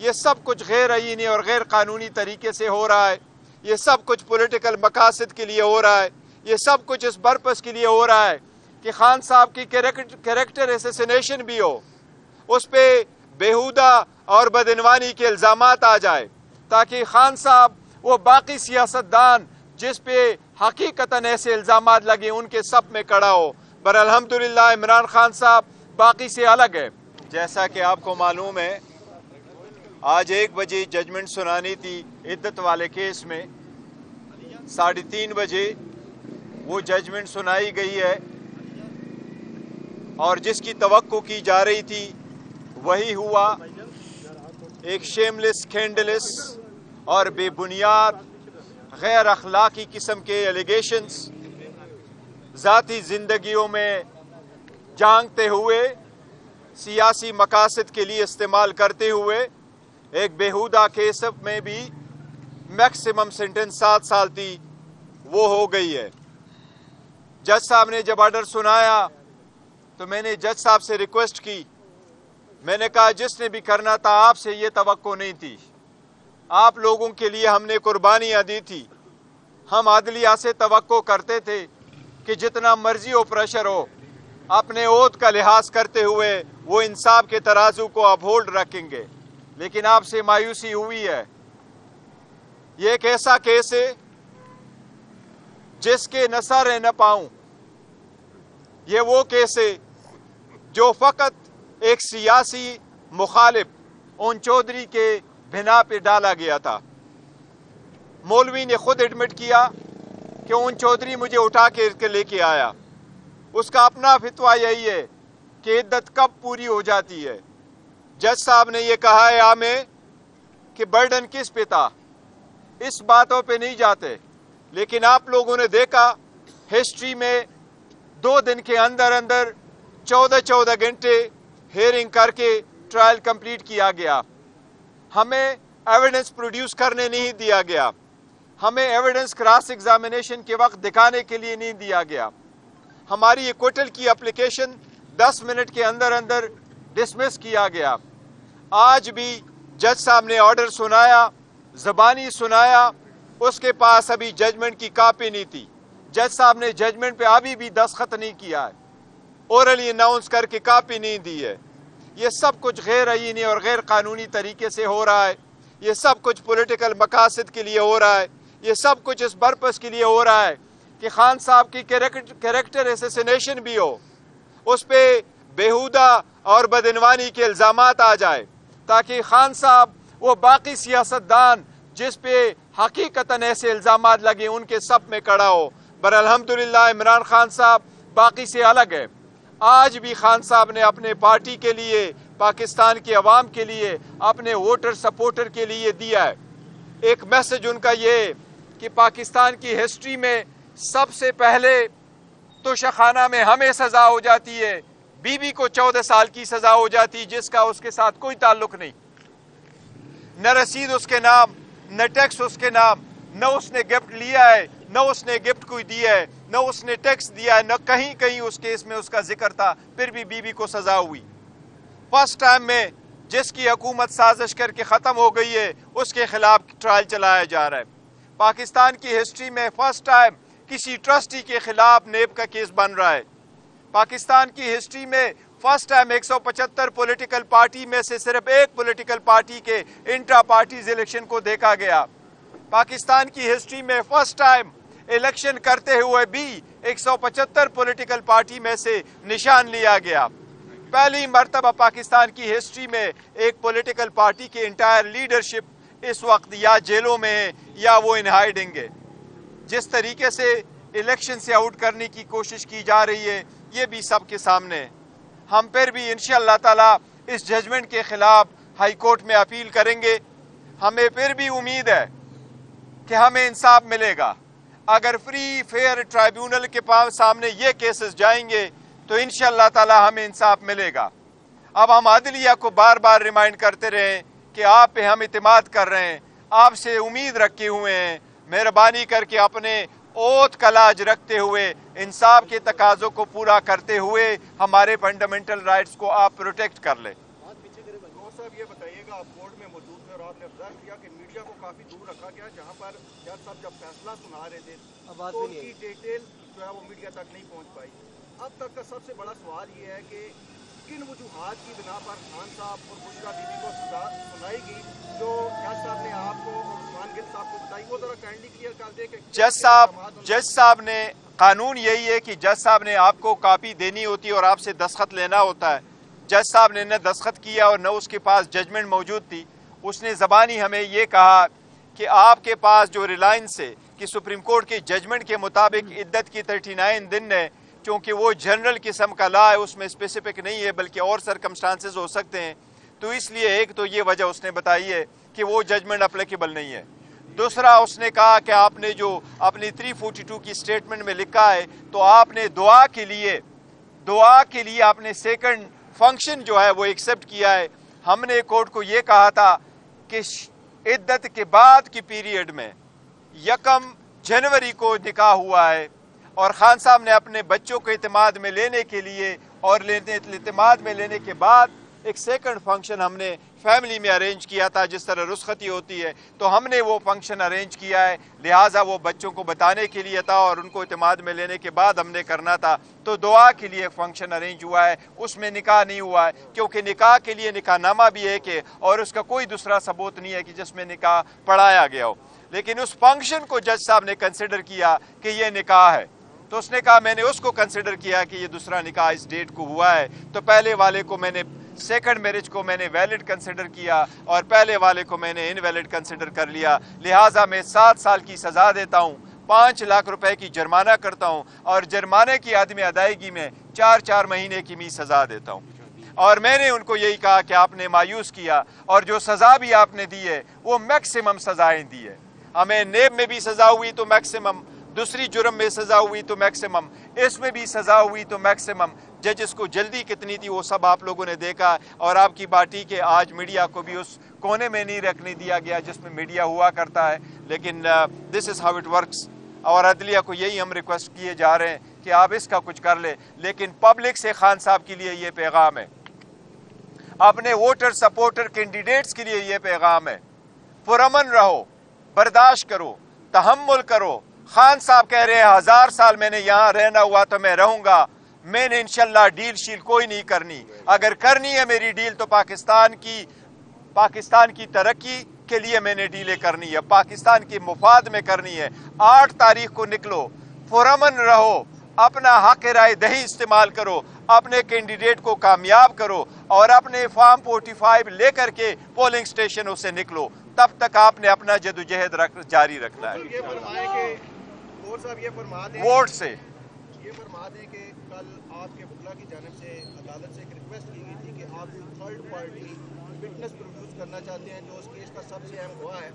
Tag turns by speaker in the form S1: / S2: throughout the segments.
S1: یہ سب کچھ غیر آئینی اور غیر قانونی طریقے سے ہو رہا ہے. یہ سب کچھ پولیٹیکل مقاصد کے لیے ہو رہا ہے. یہ سب کچھ اس پرپس کے لیے ہو رہا ہے کہ خان صاحب کی کریکٹر اسیسینیشن بھی ہو, اس پہ بیہودہ اور بدعنوانی کے الزامات آ جائے, تاکہ خان صاحب وہ باقی سیاستدان جس پہ حقیقتاً ایسے الزامات لگے ان کے سب میں کڑا ہو. پر الحمدللہ عمران خان صاحب باقی سے الگ ہے. جیسا کہ آپ کو معلوم ہے, آج 1 بجے ججمنٹ سنانی تھی عدت والے کیس میں, 3:30 بجے وہ ججمنٹ سنائی گئی ہے, اور جس کی توقع کی جا رہی تھی وہی ہوا. ایک شیملیس, اسکینڈلس اور بے بنیاد غیر اخلاقی قسم کے ایلیگیشنز ذاتی زندگیوں میں جھانکتے ہوئے, سیاسی مقاصد کے لیے استعمال کرتے ہوئے, ایک بیہودہ کیس میں بھی میکسیمم سینٹنس 7 سال تھی وہ ہو گئی ہے. جج صاحب نے جب آرڈر سنایا تو میں نے جج صاحب سے ریکویسٹ کی, میں نے کہا جس نے بھی کرنا تھا آپ سے یہ توقع نہیں تھی, آپ لوگوں کے لیے ہم نے قربانیاں دی تھی. ہم عدلیہ سے توقع کرتے تھے کہ جتنا مرضی ہو پریشر ہو, اپنے عہد کا لحاظ کرتے ہوئے وہ انصاف کے ترازو کو اپ ہولڈ رکھیں گے, لیکن آپ سے مایوسی ہوئی ہے. یہ ایک ایسا کیس ہے جس کے نہ سر ہے نہ پاؤں. یہ وہ کیس ہے جو فقط ایک سیاسی مخالف اون چودھری کے بنا پہ ڈالا گیا تھا. مولوی نے خود ایڈمٹ کیا کہ اون چودھری مجھے اٹھا کے لے کے آیا. اس کا اپنا فتویٰ یہی ہے کہ عدت کب پوری ہو جاتی ہے. جج صاحب نے یہ کہا ہے ہمیں کہ برڈن کس پہ تھا, اس باتوں پہ نہیں جاتے, لیکن آپ لوگوں نے دیکھا ہسٹری میں 2 دن کے اندر 14 گھنٹے ہیئرنگ کر کے ٹرائل کمپلیٹ کیا گیا. ہمیں ایویڈنس پروڈیوس کرنے نہیں دیا گیا, ہمیں ایویڈنس کراس ایگزامینیشن کے وقت دکھانے کے لیے نہیں دیا گیا. ہماری ایکوٹل کی اپلیکیشن 10 منٹ کے اندر ڈسمس کیا گیا. آج بھی جج صاحب نے آرڈر سنایا, زبانی سنایا, اس کے پاس ابھی ججمنٹ کی کاپی نہیں تھی. جج صاحب نے ججمنٹ پہ ابھی بھی دستخط نہیں کیا ہے, اورلی اناؤنس کر کے کاپی نہیں دی ہے. یہ سب کچھ غیر آئینی اور غیر قانونی طریقے سے ہو رہا ہے. یہ سب کچھ پولیٹیکل مقاصد کے لیے ہو رہا ہے. یہ سب کچھ اس پرپس کے لیے ہو رہا ہے کہ خان صاحب کی کریکٹر اسیسینیشن بھی ہو, اس پہ بیہودہ اور بدعنوانی کے الزامات آ جائے, تاکہ خان صاحب وہ باقی سیاستدان جس پہ حقیقتاً ایسے الزامات لگے ان کے سب میں کڑا ہو. پر الحمدللہ عمران خان صاحب باقی سے الگ ہے. آج بھی خان صاحب نے اپنے پارٹی کے لیے, پاکستان کے عوام کے لیے, اپنے ووٹر سپورٹر کے لیے دیا ہے. ایک میسج ان کا یہ کہ پاکستان کی ہسٹری میں سب سے پہلے توشہ خانہ میں ہمیں سزا ہو جاتی ہے, بی بی کو 14 سال کی سزا ہو جاتی جس کا اس کے ساتھ کوئی تعلق نہیں, نہ رسید اس کے نام, نہ ٹیکس اس کے نام, نہ اس نے گفٹ لیا ہے, نہ اس نے گفٹ کوئی دیا ہے, نہ اس نے ٹیکس دیا ہے, نہ کہیں اس کیس میں اس کا ذکر تھا, پھر بھی بی بی کو سزا ہوئی. فرسٹ ٹائم میں جس کی حکومت سازش کر کے ختم ہو گئی ہے اس کے خلاف ٹرائل چلایا جا رہا ہے. پاکستان کی ہسٹری میں فرسٹ ٹائم کسی ٹرسٹی کے خلاف نیب کا کیس بن رہا ہے. پاکستان کی ہسٹری میں فرسٹ ٹائم 175 پولیٹیکل پارٹی میں سے صرف ایک پولیٹیکل پارٹی کے انٹرا پارٹیز الیکشن کو دیکھا گیا. پاکستان کی ہسٹری میں فرسٹ ٹائم الیکشن کرتے ہوئے بھی 175 پولیٹیکل پارٹی میں سے نشان لیا گیا. پہلی مرتبہ پاکستان کی ہسٹری میں ایک پولیٹیکل پارٹی کے انٹائر لیڈرشپ اس وقت یا جیلوں میں ہے یا وہ ان ہائیڈنگ ہے. جس طریقے سے الیکشن سے آؤٹ کرنے کی کوشش کی جا رہی ہے یہ بھی سب کے سامنے ہے. ہم پھر بھی انشاءاللہ تعالی اس ججمنٹ کے خلاف ہائی کورٹ میں اپیل کریں گے. ہمیں پھر بھی امید ہے کہ ہمیں انصاف ملے گا. اگر فری فیئر ٹرائیبیونل کے سامنے یہ کیسز جائیں گے تو انشاءاللہ تعالی ہمیں انصاف ملے گا. اب ہم عدلیہ کو بار بار ریمائنڈ کرتے رہیں کہ آپ پہ ہم اعتماد کر رہے ہیں, آپ سے امید رکھے ہوئے ہیں. مہربانی کر کے اپنے اوتھ کا لاج رکھتے ہوئے انصاف کے تقاضوں کو پورا کرتے ہوئے ہمارے فنڈامنٹل رائٹس کو آپ پروٹیکٹ کر لیں.
S2: صاحب یہ بتائیے گا آپ کورٹ میں موجود تھے اور آپ نے آبزرو کیا کہ میڈیا کو کافی دور رکھا گیا, جہاں پر جج صاحب جب فیصلہ سنا رہے تھے تو ان کی ڈیٹیل جو ہے وہ میڈیا تک نہیں پہنچ پائی. اب تک کا سب سے بڑا سوال یہ ہے کہ کن وجوہات کی بنا پر خان صاحب اور بشریٰ بی بی کو سزا سنائی گئی جو جج صاحب نے آپ کو اور عثمان گل صاحب کو بتائی, وہ ذرا کائنڈلی کلیئر کر دے کہ
S1: جج صاحب نے, قانون یہی ہے کہ جج صاحب نے آپ کو کاپی دینی ہوتی ہے اور آپ سے دستخط لینا ہوتا ہے. جج صاحب نے نہ دستخط کیا اور نہ اس کے پاس ججمنٹ موجود تھی. اس نے زبانی ہمیں یہ کہا کہ آپ کے پاس جو ریلائنس ہے کہ سپریم کورٹ کے ججمنٹ کے مطابق عدت کی 39 دن ہے, چونکہ وہ جنرل قسم کا لا ہے, اس میں اسپیسیفک نہیں ہے بلکہ اور سرکمسٹانسز ہو سکتے ہیں, تو اس لیے ایک تو یہ وجہ اس نے بتائی ہے کہ وہ ججمنٹ اپلیکیبل نہیں ہے. دوسرا اس نے کہا کہ آپ نے جو اپنی 342 کی سٹیٹمنٹ میں لکھا ہے تو آپ نے دعا کے لیے آپ نے سیکنڈ فنکشن جو ہے وہ ایکسپٹ کیا ہے. ہم نے کورٹ کو یہ کہا تھا کہ عدت کے بعد کی پیریڈ میں 1 جنوری کو نکاح ہوا ہے اور خان صاحب نے اپنے بچوں کو اعتماد میں لینے کے لیے اور اعتماد میں لینے کے بعد ایک سیکنڈ فنکشن ہم نے فیملی میں ارینج کیا تھا, جس طرح رخصتی ہوتی ہے تو ہم نے وہ فنکشن ارینج کیا ہے, لہٰذا وہ بچوں کو بتانے کے لیے تھا اور ان کو اعتماد میں لینے کے بعد ہم نے کرنا تھا, تو دعا کے لیے فنکشن ارینج ہوا ہے, اس میں نکاح نہیں ہوا ہے, کیونکہ نکاح کے لیے نکاح نامہ بھی ہے کہ اور اس کا کوئی دوسرا ثبوت نہیں ہے کہ جس میں نکاح پڑھایا گیا ہو. لیکن اس فنکشن کو جج صاحب نے کنسیڈر کیا کہ یہ نکاح ہے, تو اس نے کہا میں نے اس کو کنسیڈر کیا کہ یہ دوسرا نکاح اس ڈیٹ کو ہوا ہے, تو پہلے والے کو میں نے سیکنڈ میرج کو میں نے ویلڈ کنسیڈر کیا اور پہلے والے کو میں نے انویلڈ کنسیڈر کر لیا, لہٰذا میں 7 سال کی سزا دیتا ہوں, 5 لاکھ روپے کی جرمانہ کرتا ہوں اور جرمانے کی عدم ادائیگی میں 4 مہینے کی سزا دیتا ہوں. اور میں نے ان کو یہی کہا کہ آپ نے مایوس کیا اور جو سزا بھی آپ نے دی ہے وہ میکسیمم سزائیں دی ہے. ہمیں نیب میں بھی سزا ہوئی تو میکسیمم, دوسری جرم میں سزا ہوئی تو میکسیمم, اس میں بھی سزا ہوئی تو میکسیمم. ججز کو جلدی کتنی تھی وہ سب آپ لوگوں نے دیکھا, اور آپ کی پارٹی کے آج میڈیا کو بھی اس کونے میں نہیں رکھنے دیا گیا جس میں میڈیا ہوا کرتا ہے. لیکن دس از ہاؤ اٹ ورکس, اور عدلیہ کو یہی ہم ریکویسٹ کیے جا رہے ہیں کہ آپ اس کا کچھ کر لیں. لیکن پبلک سے خان صاحب کے لیے یہ پیغام ہے, اپنے ووٹر سپورٹر کینڈیڈیٹس کے لیے یہ پیغام ہے, پرامن رہو, برداشت کرو, تحمل کرو. خان صاحب کہہ رہے ہیں 1000 سال میں نے یہاں رہنا ہوا تو میں رہوں گا, میں نے انشاءاللہ ڈیل شیل کوئی نہیں کرنی, اگر کرنی ہے میری ڈیل تو پاکستان کی ترقی کے لیے میں نے ڈیلیں کرنی ہے, پاکستان کے مفاد میں کرنی ہے. 8 تاریخ کو نکلو, پرامن رہو, اپنا حق رائے دہی استعمال کرو, اپنے کینڈیڈیٹ کو کامیاب کرو اور اپنے فارم 45 لے کر کے پولنگ اسٹیشنوں سے نکلو. تب تک آپ نے اپنا جدوجہد جاری رکھنا ہے. ووٹ سے
S2: یہ فرما دیں کہ کل آپ کے وکلا کی جانب سے عدالت سے ایک ریکویسٹ کی گئی تھی کہ آپ تھرڈ پارٹی وٹنس پروڈیوس کرنا چاہتے ہیں جو اس کیس کا سب سے اہم گواہ ہے,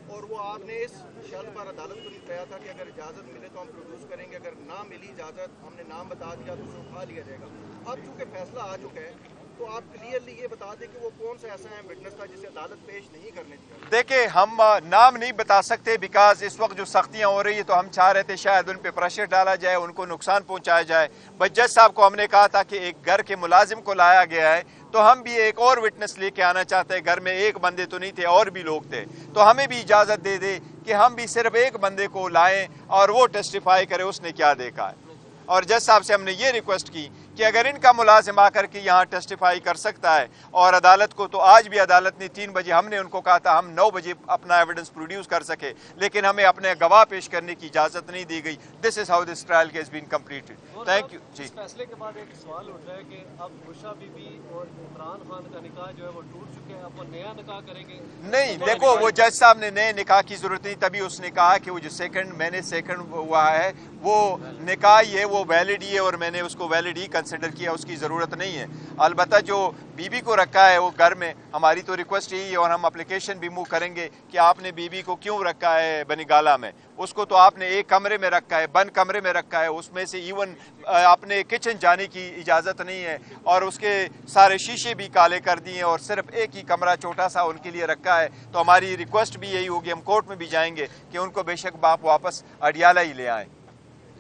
S2: اور وہ آپ نے اس شرط پر عدالت کو کہا تھا کہ اگر اجازت ملے تو ہم پروڈیوس کریں گے, اگر نہ ملی اجازت ہم نے نام بتا دیا تو اسے اٹھا لیا جائے گا. اب چونکہ فیصلہ آ چکا ہے تو آپ کلیئرلی یہ بتا دیں کہ وہ کون سا ایسا اہم وٹنس تھا جسے عدالت پیش نہیں کرنے دیا.
S1: دیکھیں ہم نام نہیں بتا سکتے بیکاز اس وقت جو سختیاں ہو رہی ہیں تو ہم چاہ رہے تھے شاید ان پہ پریشر ڈالا جائے, ان کو نقصان پہنچایا جائے. بٹ جج صاحب کو ہم نے کہا تھا کہ ایک گھر کے ملازم کو لایا گیا ہے تو ہم بھی ایک اور وٹنس لے کے آنا چاہتے ہیں. گھر میں ایک بندے تو نہیں تھے, اور بھی لوگ تھے, تو ہمیں بھی اجازت دے دے کہ ہم بھی صرف ایک بندے کو لائیں اور وہ ٹیسٹیفائی کرے اس نے کیا دیکھا ہے. اور جج صاحب سے ہم نے یہ ریکویسٹ کی کہ اگر ان کا ملازم آ کر کے یہاں ٹیسٹیفائی کر سکتا ہے, اور عدالت کو تو آج بھی عدالت نے 3 بجے, ہم نے ان کو کہا تھا ہم 9 بجے اپنا ایویڈنس پروڈیوس کر سکے, لیکن ہمیں اپنے گواہ پیش کرنے کی اجازت نہیں دی گئی. This is how this trial has been completed. Thank you. جی,
S3: اس فیصلے کے بعد ایک سوال اٹھ رہا ہے کہ اب بشریٰ بی بی اور عمران خان کا نکاح جو ہے وہ ٹوٹ چکے ہیں, اب وہ نیا نکاح کریں گے؟
S1: نہیں, دیکھو وہ جج صاحب نے نئے نکاح کی ضرورت نہیں, تبھی اس نے کہا کہ وہ جو سیکنڈ ہوا ہے وہ نکاح ہی ہے, وہ ویلڈ ہی ہے, اور میں نے اس کو ویلڈ ہی کنسیڈر کیا, اس کی ضرورت نہیں ہے. البتہ جو بی بی کو رکھا ہے وہ گھر میں, ہماری تو ریکویسٹ یہی ہے اور ہم اپلیکیشن بھی موو کریں گے کہ آپ نے بی بی کو کیوں رکھا ہے بنگالہ میں, اس کو تو آپ نے ایک کمرے میں رکھا ہے, بند کمرے میں رکھا ہے, اس میں سے ایون اپنے کچن جانے کی اجازت نہیں ہے, اور اس کے سارے شیشے بھی کالے کر دیے اور صرف ایک ہی کمرہ چھوٹا سا ان کے لیے رکھا ہے. تو ہماری ریکویسٹ بھی یہی ہوگی, ہم کورٹ میں بھی جائیں گے کہ ان کو بے شک باپ واپس اڈیالہ ہی لے آئیں.